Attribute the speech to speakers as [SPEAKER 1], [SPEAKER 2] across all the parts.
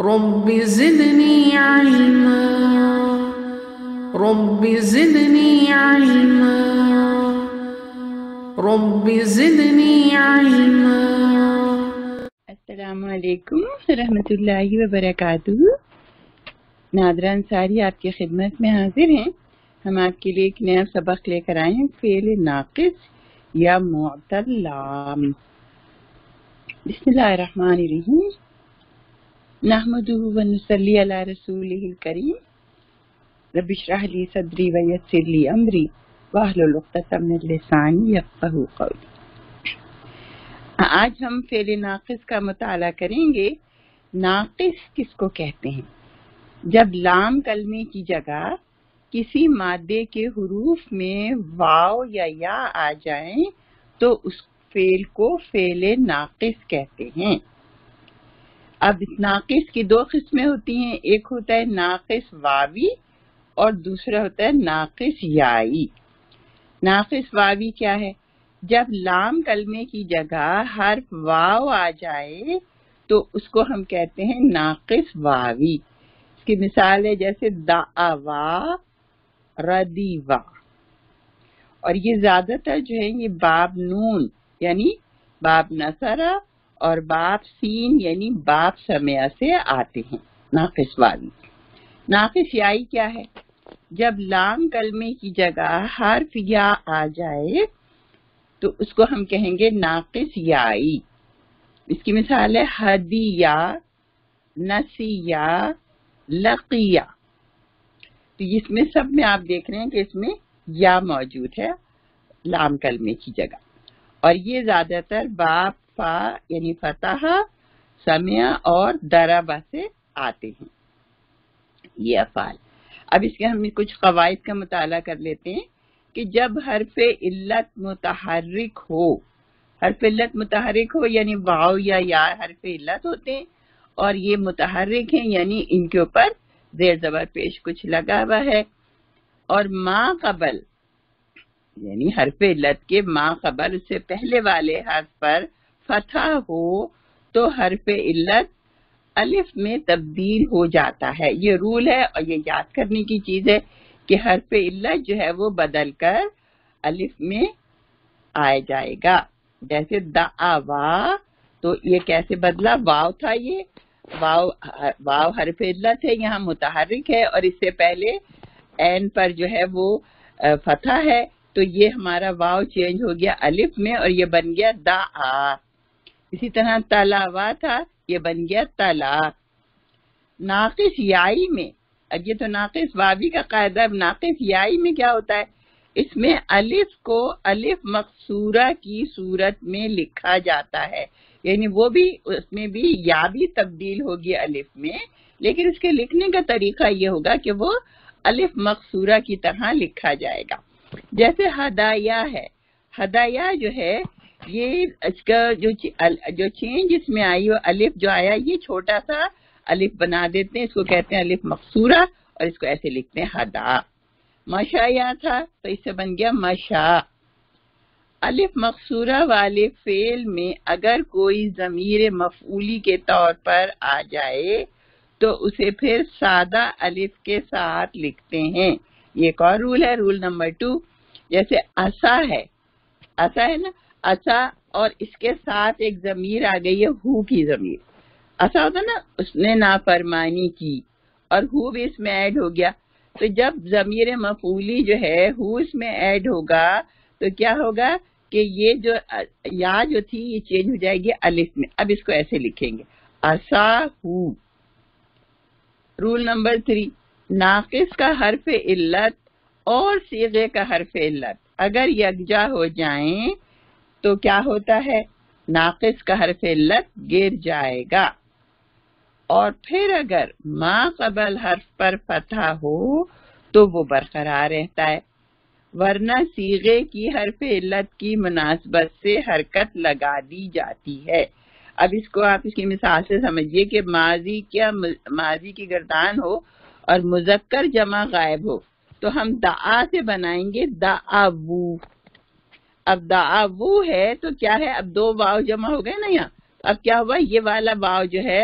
[SPEAKER 1] رب زدني علما رب زدني علما رب زدني علما۔
[SPEAKER 2] السلام علیکم ورحمۃ اللہ وبرکاتہ۔ نادرہ انصاری آپ کی خدمت میں حاضر ہیں۔ ہم آپ کے لیے ایک نیا سبق لے کر آئے ہیں، فعل ناقص یا معطل لام۔ بسم اللہ الرحمن الرحیم، نحمدہ ونصلی علی رسولہ الکریم، رب اشرح لی صدری ویسر لی امری واحلل عقدۃ من لسانی یفقہوا قولی۔ آج ہم فعل ناقص کا مطالعہ کریں گے۔ ناقص کس کو کہتے ہیں؟ جب لام کلمے کی جگہ کسی مادے کے حروف میں واو یا یا آ جائیں تو اس فعل کو فعل ناقص کہتے ہیں۔ اب ناقص کی دو قسمیں ہوتی ہیں، ایک ہوتا ہے ناقص واوی اور دوسرا ہوتا ہے ناقص یائی۔ ناقص واوی کیا ہے؟ جب لام کلمے کی جگہ حرف واو آ جائے تو اس کو ہم کہتے ہیں ناقص واوی۔ اس کی مثال ہے جیسے دعوا، ردیوا، اور یہ زیادہ تر جو ہے یہ باب نون یعنی باب نصرہ اور باب سین یعنی باب سمعہ سے آتے ہیں ناقص واوی۔ ناقص یائی کیا ہے؟ جب لام کلمے کی جگہ حرف یا آ جائے تو اس کو ہم کہیں گے ناقص یائی۔ اس کی مثال ہے ہدیہ، نسیہ، لقیہ۔ تو اس میں سب میں آپ دیکھ رہے ہیں کہ اس میں یا موجود ہے لام کلمے کی جگہ، اور یہ زیادہ تر باب فا یعنی فتح، سمع اور دربہ سے آتے ہیں یہ افعال۔ اب اس کے ہم کچھ قواعد کا مطالعہ کر لیتے ہیں کہ جب حرف علت متحرک ہو، حرف علت متحرک ہو یعنی واو یا حرف علت ہوتے ہیں اور یہ متحرک ہیں یعنی ان کے اوپر زیر زبر پیش کچھ لگا ہوا ہے، اور ما قبل یعنی حرف علت کے ما قبل اس سے پہلے والے حرف پر فتح ہو تو حرف علت الف میں تبدیل ہو جاتا ہے۔ یہ رول ہے اور یہ یاد کرنے کی چیز ہے کہ حرف علت جو ہے وہ بدل کر الف میں آ جائے گا۔ جیسے دعوا، تو یہ کیسے بدلا؟ واو تھا، یہ واو حرف علت ہے، یہاں متحرک ہے اور اس سے پہلے عین پر جو ہے وہ فتح ہے، تو یہ ہمارا واو چینج ہو گیا الف میں اور یہ بن گیا دعا۔ اسی طرح تلاوا تھا، یہ بن گیا تلا۔ ناقص یائی میں، اب یہ تو ناقص واوی کا قاعدہ، اب ناقص یائی میں کیا ہوتا ہے؟ اس میں الف کو الف مقصورہ کی صورت میں لکھا جاتا ہے، یعنی وہ بھی اس میں بھی یا بھی تبدیل ہوگی الف میں، لیکن اس کے لکھنے کا طریقہ یہ ہوگا کہ وہ الف مقصورہ کی طرح لکھا جائے گا۔ جیسے ہدایا ہے، ہدایا جو ہے یہ اس کا جو چینج اس میں آئی وہ الف جو آیا یہ چھوٹا سا الف بنا دیتے ہیں، اس کو کہتے ہیں الف مقصورہ اور اس کو ایسے لکھتے ہیں ہدا۔ مشایا تھا تو اس سے بن گیا مشا۔ الف مقصورہ والے فعل میں اگر کوئی ضمیر مفعولی کے طور پر آ جائے تو اسے پھر سادہ الف کے ساتھ لکھتے ہیں۔ یہ ایک اور رول ہے، رول نمبر 2۔ جیسے عصا ہے، عصا ہے نا، عصا اور اس کے ساتھ ایک ضمیر آ گئی ہے ہو کی ضمیر۔ عصا ہوتا نا اس نے نافرمانی کی اور ہو بھی اس میں ایڈ ہو گیا، تو جب ضمیر مفعولی جو ہے ہو اس میں ایڈ ہوگا تو کیا ہوگا کہ یہ جو یا جو تھی یہ چینج ہو جائے گی الف میں۔ اب اس کو ایسے لکھیں گے عصا ہو۔ رول نمبر 3، ناقص کا حرف علت اور صیغے کا حرف علت اگر یکجا ہو جائیں تو کیا ہوتا ہے؟ ناقص کا حرف علت گر جائے گا، اور پھر اگر ما قبل حرف پر فتح ہو تو وہ برقرار رہتا ہے، ورنہ صیغے کی حرف علت کی مناسبت سے حرکت لگا دی جاتی ہے۔ اب اس کو آپ اس کی مثال سے سمجھیے کہ ماضی کی گردان ہو اور مذکر جمع غائب ہو تو ہم دعا سے بنائیں گے دعاوو۔ اب دعاوو ہے تو کیا ہے؟ اب دو واو جمع ہو گئے نا یہاں، اب کیا ہوا؟ یہ والا واو جو ہے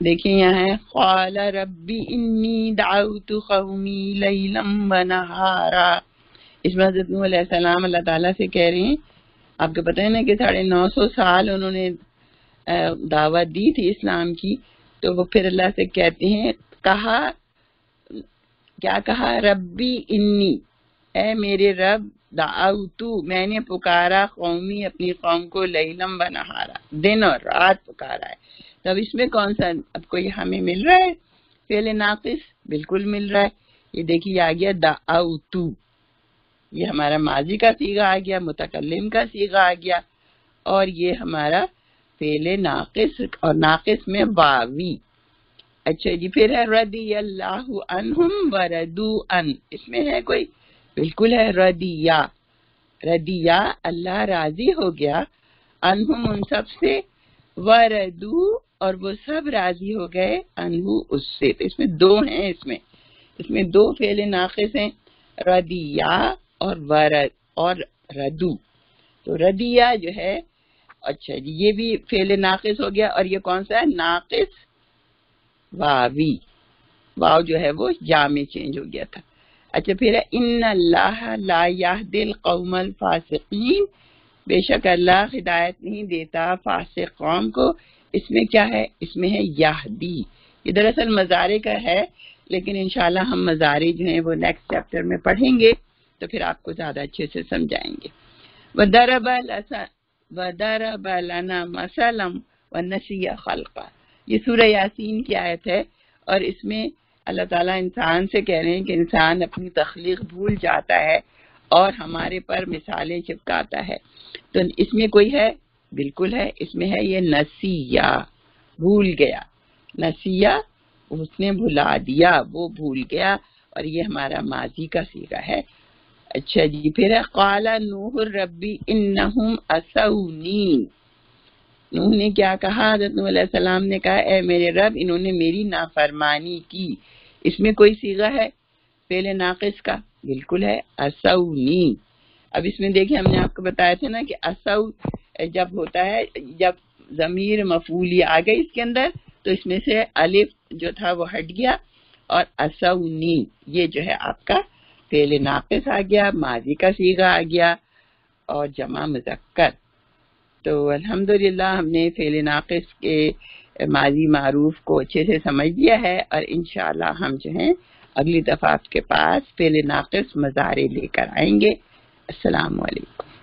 [SPEAKER 2] دیکھیں یہاں ہے قال ربی انی دعوت قومی لیلا و نہارا. اس میں حضرت نوح علیہ السلام اللہ تعالیٰ سے کہہ رہے ہیں، آپ کو پتہ ہے نا کہ 950 سال انہوں نے دعوت دی تھی اسلام کی، تو وہ پھر اللہ سے کہتے ہیں، کہا کیا کہا؟ ربی انی، اے میرے رب، دعوتو، میں نے پکارا، قومی، اپنی قوم کو، لیلم و نہارا، دن اور رات پکارا ہے. تو اب اس میں کون سا اب کوئی ہمیں مل رہا ہے فعل ناقص؟ بالکل مل رہا ہے. یہ دیکھیے آ گیا دعوتو، یہ ہمارا ماضی کا صیغہ آ گیا، متکلم کا صیغہ آ گیا، اور یہ ہمارا فعل ناقص، اور ناقص میں واوی. اچھا جی، پھر ہے رضی اللہ عنہم وردوا ان، اس میں ہے کوئی؟ بالکل ہے رضیہ. رضیہ، اللہ راضی ہو گیا، عنہم، ان سب سے، وردوا، اور وہ سب راضی ہو گئے، عنہ، اس سے. تو اس میں دو ہیں، اس میں دو فعل ناقص ہیں، رضیہ اور ورد اور ردو. تو رضیہ جو ہے، اچھا جی، یہ بھی فعل ناقص ہو گیا، اور یہ کون سا ہے؟ ناقص واوی. واو جو ہے وہ یا میں چینج ہو گیا تھا. اچھا پھر ہے ان اللہ لا یہدی القوم الفاسقین، بے شک اللہ ہدایت نہیں دیتا فاسق قوم کو. اس میں کیا ہے؟ اس میں ہے یہدی. یہ دراصل مضارع کا ہے، لیکن انشاءاللہ ہم مضارع جو ہیں وہ نیکسٹ چیپٹر میں پڑھیں گے، تو پھر آپ کو زیادہ اچھے سے سمجھائیں گے. وَضَرَبَ لَنَا مَثَلًا وَنَسِيَ خَلْقًا، یہ سورہ یاسین کی آیت ہے، اور اس میں اللہ تعالیٰ انسان سے کہہ رہے ہیں کہ انسان اپنی تخلیق بھول جاتا ہے اور ہمارے پر مثالیں چپکاتا ہے. تو اس میں کوئی ہے؟ بالکل ہے، اس میں ہے یہ نسیہ، بھول گیا. نسیہ، اس نے بھلا دیا، وہ بھول گیا، اور یہ ہمارا ماضی کا صیغہ ہے. اچھا جی، پھر ہے قال نوح ربی انہم عصونی. نوح نے کیا کہا؟ حضرت نوح علیہ السلام نے کہا، اے میرے رب، انہوں نے میری نافرمانی کی. اس میں کوئی صیغہ ہے فعل ناقص کا؟ بالکل ہے، عصونی. اب اس میں دیکھیں، ہم نے آپ کو بتایا تھا نا کہ عصو جب ہوتا ہے، جب ضمیر مفعولی آ گئی اس کے اندر، تو اس میں سے الف جو تھا وہ ہٹ گیا، اور عصونی یہ جو ہے آپ کا فعل ناقص آ گیا، ماضی کا صیغہ آ گیا، اور جمع مذکر. تو الحمدللہ ہم نے فعل ناقص کے ماضی معروف کو اچھے سے سمجھ لیا ہے، اور انشاءاللہ ہم جو ہیں اگلی دفعہ آپ کے پاس فعل ناقص مضارع لے کر آئیں گے. السلام علیکم.